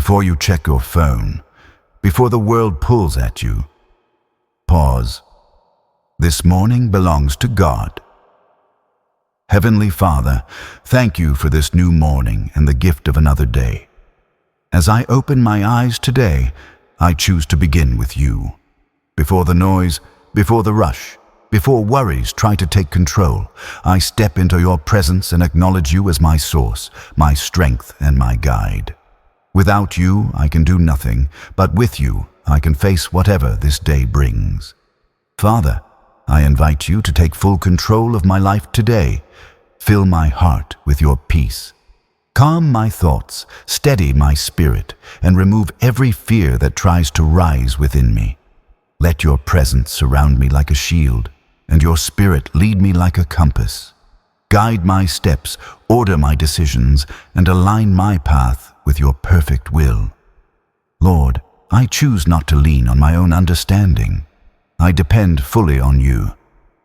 before you check your phone, before the world pulls at you. Pause. This morning belongs to God. Heavenly Father, thank you for this new morning and the gift of another day. As I open my eyes today, I choose to begin with you. Before the noise, before the rush, before worries try to take control, I step into your presence and acknowledge you as my source, my strength, and my guide. Without you, I can do nothing, but with you, I can face whatever this day brings. Father, I invite you to take full control of my life today. Fill my heart with your peace. Calm my thoughts, steady my spirit, and remove every fear that tries to rise within me. Let your presence surround me like a shield, and your spirit lead me like a compass. Guide my steps, order my decisions, and align my path with your perfect will. Lord, I choose not to lean on my own understanding. I depend fully on you.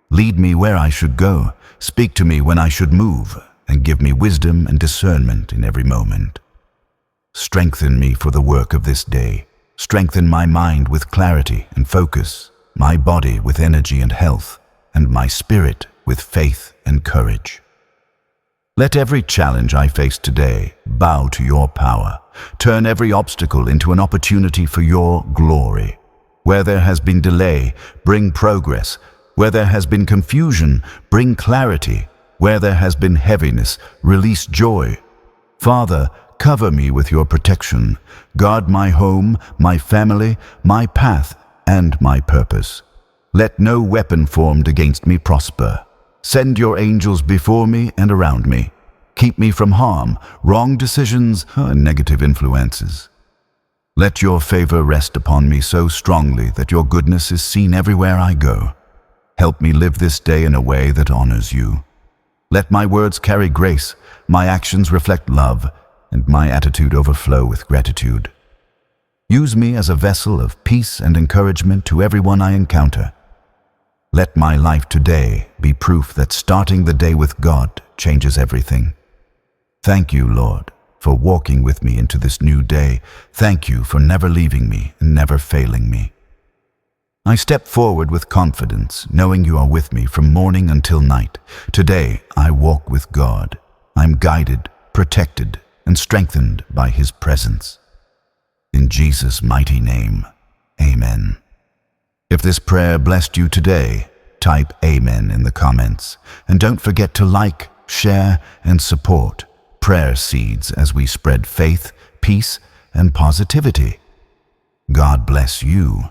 Lead me where I should go, speak to me when I should move, and give me wisdom and discernment in every moment. Strengthen me for the work of this day. Strengthen my mind with clarity and focus, my body with energy and health, and my spirit with faith and courage. Let every challenge I face today bow to your power. Turn every obstacle into an opportunity for your glory. Where there has been delay, bring progress. Where there has been confusion, bring clarity. Where there has been heaviness, release joy. Father, cover me with your protection. Guard my home, my family, my path, and my purpose. Let no weapon formed against me prosper. Send your angels before me and around me. Keep me from harm, wrong decisions, and negative influences. Let your favor rest upon me so strongly that your goodness is seen everywhere I go. Help me live this day in a way that honors you. Let my words carry grace, my actions reflect love, and my attitude overflow with gratitude. Use me as a vessel of peace and encouragement to everyone I encounter. Let my life today be proof that starting the day with God changes everything. Thank you, Lord, for walking with me into this new day. Thank you for never leaving me and never failing me. I step forward with confidence, knowing you are with me from morning until night. Today, I walk with God. I'm guided, protected, and strengthened by His presence. In Jesus' mighty name, amen. If this prayer blessed you today, type Amen in the comments. And don't forget to like, share, and support Prayer Seeds as we spread faith, peace, and positivity. God bless you.